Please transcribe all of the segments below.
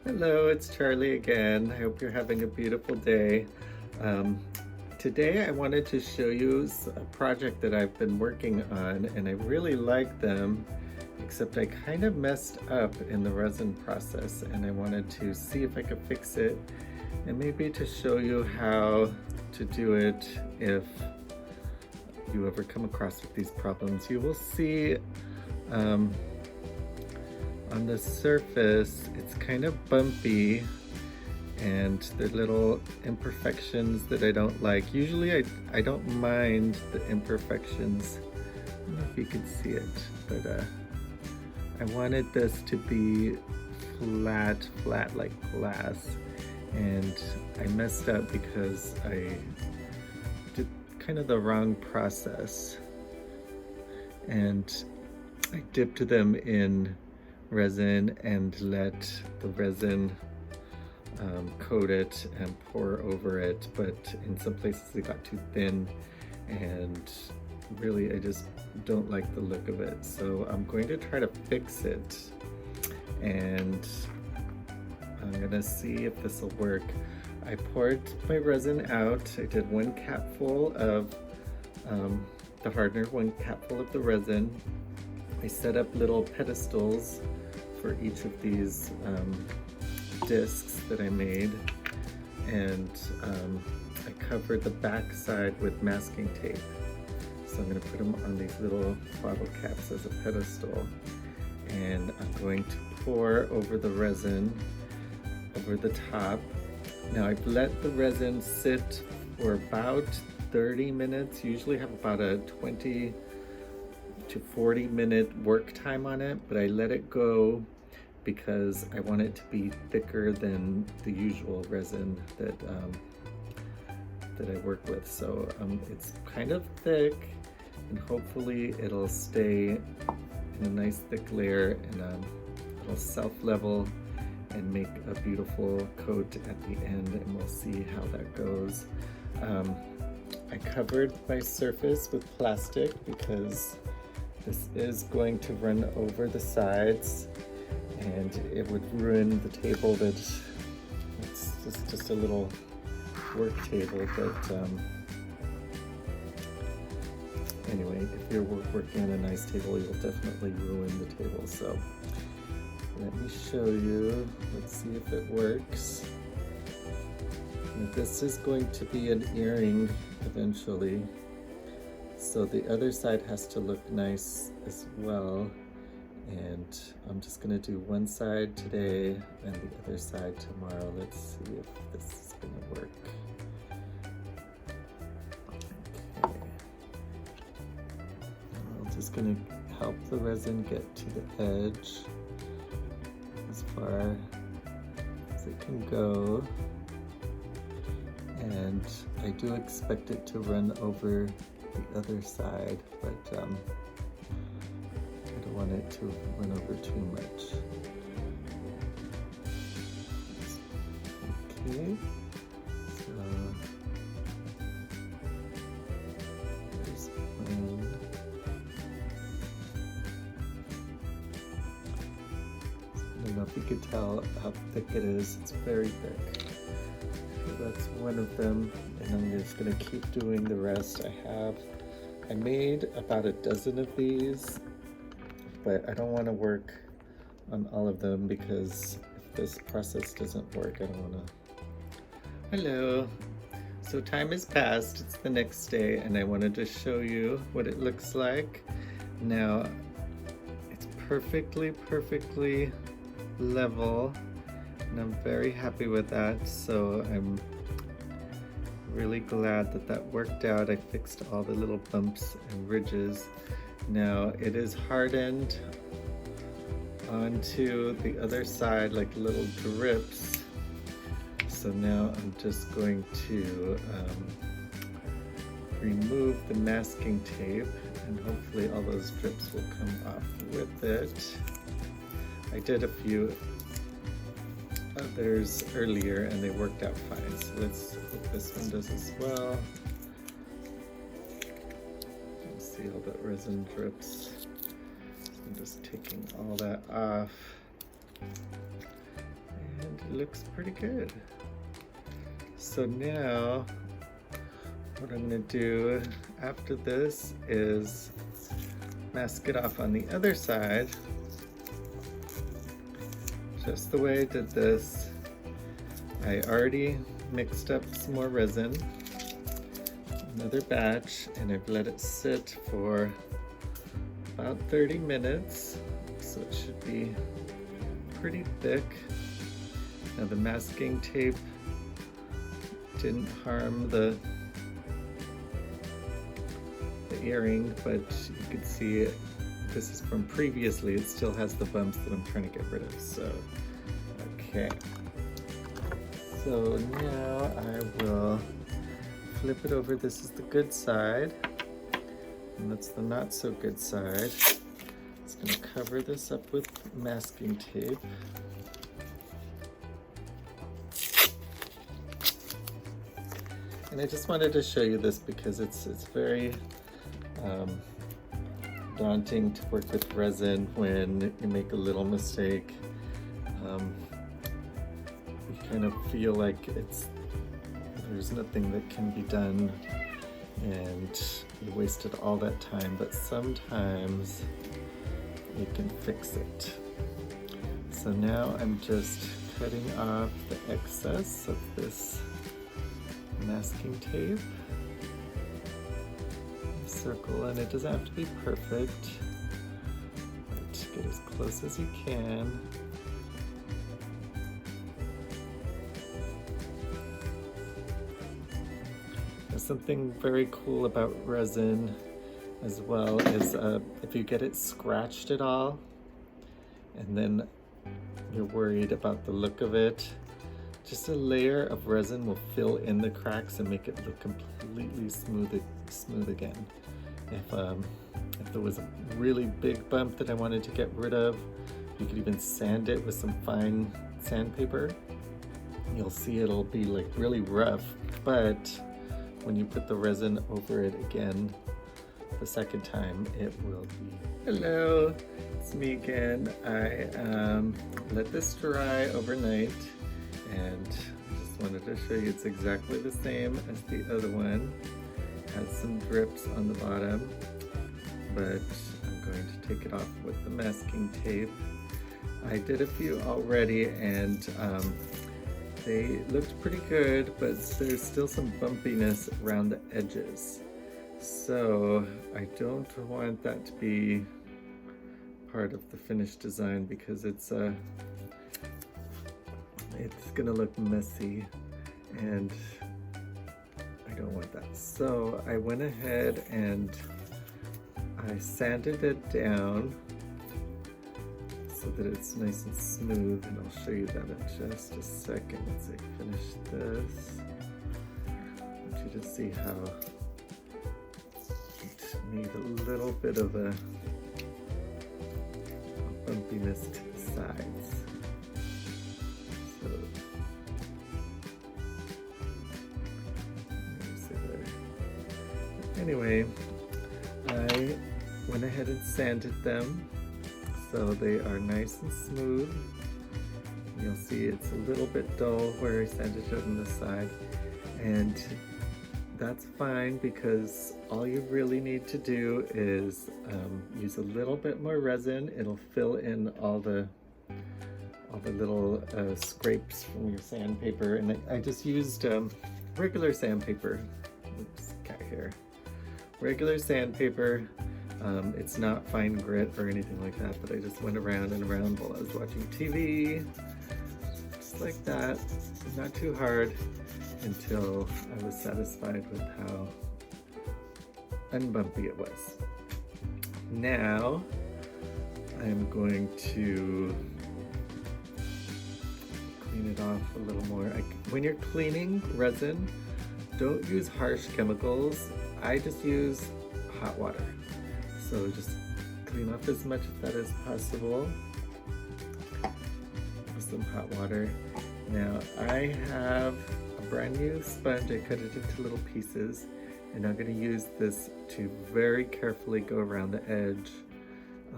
Hello, it's Charlie again. I hope you're having a beautiful day. Um, Today I wanted to show you a project that I've been working on, and I really like them, except I kind of messed up in the resin process, and I wanted to see if I could fix it and maybe to show you how to do it if you ever come across with these problems. You will see um, on the surface it's kind of bumpy and there are little imperfections that I don't like. Usually I don't mind the imperfections. I don't know if you can see it, but I wanted this to be flat like glass, and I messed up because I did kind of the wrong process, and I dipped them in resin and let the resin coat it and pour over it, but in some places it got too thin, and really I just don't like the look of it. So I'm going to try to fix it, and I'm gonna see if this will work. I poured my resin out. I did 1 capful of the hardener, 1 capful of the resin. I set up little pedestals for each of these discs that I made, and I covered the back side with masking tape. So I'm going to put them on these little bottle caps as a pedestal, and I'm going to pour over the resin over the top. Now I've let the resin sit for about 30 minutes. Usually have about a 20 to 40 minute work time on it, but I let it go because I want it to be thicker than the usual resin that I work with. So it's kind of thick, and hopefully it'll stay in a nice thick layer, and it'll self-level and make a beautiful coat at the end, and we'll see how that goes. I covered my surface with plastic because this is going to run over the sides, and it would ruin the table that it's just a little work table. But anyway, if you're working on a nice table, you'll definitely ruin the table. So let me show you. Let's see if it works. And this is going to be an earring eventually, so the other side has to look nice as well. And I'm just gonna do one side today and the other side tomorrow. Let's see if this is gonna work. Okay. I'm just gonna help the resin get to the edge as far as it can go. And I do expect it to run over the other side, but I don't want it to run over too much. Okay, so there's one. I don't know if you could tell how thick it is. It's very thick. So that's one of them, and I'm just gonna keep doing the rest. I made about a dozen of these, but I don't want to work on all of them because if this process doesn't work, I don't want to. Hello. So time has passed. It's the next day, and I wanted to show you what it looks like. Now, it's perfectly level, and I'm very happy with that. So I'm really glad that that worked out. I fixed all the little bumps and ridges. Now it is hardened onto the other side like little drips. So now I'm just going to remove the masking tape, and hopefully all those drips will come off with it. I did a few others earlier and they worked out fine. So let's hope this one does as well. See all that resin drips. So I'm just taking all that off. And looks pretty good. So now what I'm going to do after this is mask it off on the other side, just the way I did this. I already mixed up some more resin, another batch, and I've let it sit for about 30 minutes, so it should be pretty thick. Now the masking tape didn't harm the earring, but you can see it, this is from previously, it still has the bumps that I'm trying to get rid of. So okay, so now I will flip it over. This is the good side and that's the not so good side. It's going to cover this up with masking tape. And I just wanted to show you this because it's very daunting to work with resin when you make a little mistake. You kind of feel like there's nothing that can be done and you wasted all that time, but sometimes you can fix it. So now I'm just cutting off the excess of this masking tape. Circle, and it doesn't have to be perfect, but get as close as you can. There's something very cool about resin as well is if you get it scratched at all and then you're worried about the look of it, just a layer of resin will fill in the cracks and make it look completely smooth again. If there was a really big bump that I wanted to get rid of, you could even sand it with some fine sandpaper. You'll see it'll be like really rough, but when you put the resin over it again the second time, it will be. Hello, it's me again. I let this dry overnight and I just wanted to show you it's exactly the same as the other one. Has some drips on the bottom, but I'm going to take it off with the masking tape. I did a few already and they looked pretty good, but there's still some bumpiness around the edges. So I don't want that to be part of the finished design because it's gonna look messy and I don't want that. So I went ahead and I sanded it down so that it's nice and smooth, and I'll show you that in just a second once I finish this. I want you to see how it made a little bit of a bumpiness to the sides. So anyway, I went ahead and sanded them so they are nice and smooth. You'll see it's a little bit dull where I sanded it on the side, and that's fine because all you really need to do is use a little bit more resin. It'll fill in all the little scrapes from your sandpaper, and I just used regular sandpaper. Oops, cat hair. Regular sandpaper. It's not fine grit or anything like that, but I just went around and around while I was watching TV, just like that, not too hard, until I was satisfied with how unbumpy it was. Now I'm going to clean it off a little more. When you're cleaning resin, don't use harsh chemicals. I just use hot water. So just clean off as much of that as possible with some hot water. Now I have a brand new sponge. I cut it into little pieces, and I'm going to use this to very carefully go around the edge.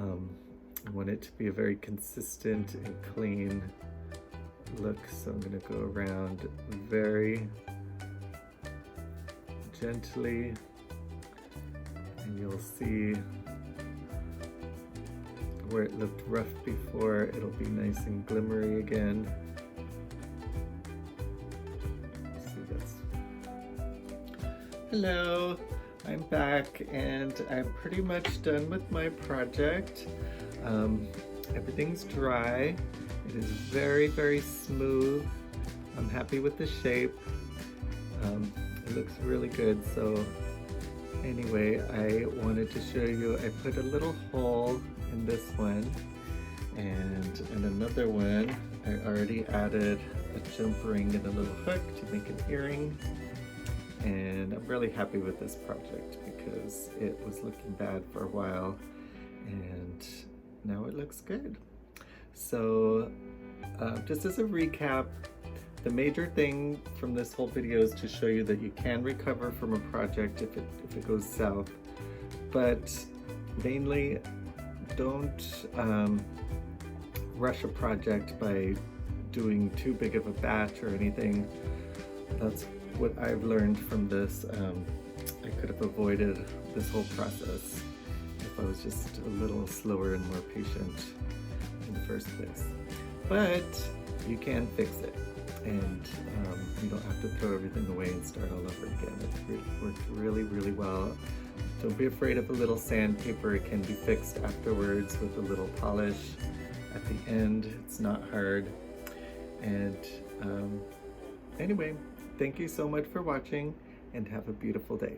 I want it to be a very consistent and clean look. So I'm going to go around very gently, and you'll see where it looked rough before, it'll be nice and glimmery again. See, that's... Hello, I'm back and I'm pretty much done with my project. Everything's dry. It is very, very smooth. I'm happy with the shape. It looks really good. So anyway, I wanted to show you, I put a little hole in this one, and in another one I already added a jump ring and a little hook to make an earring, and I'm really happy with this project because it was looking bad for a while and now it looks good. So just as a recap, the major thing from this whole video is to show you that you can recover from a project if it goes south, but mainly don't rush a project by doing too big of a batch or anything. That's what I've learned from this. I could have avoided this whole process if I was just a little slower and more patient in the first place. But you can fix it, and you don't have to throw everything away and start all over again. It worked really, really well. Don't be afraid of a little sandpaper. It can be fixed afterwards with a little polish at the end. It's not hard. And anyway, thank you so much for watching and have a beautiful day.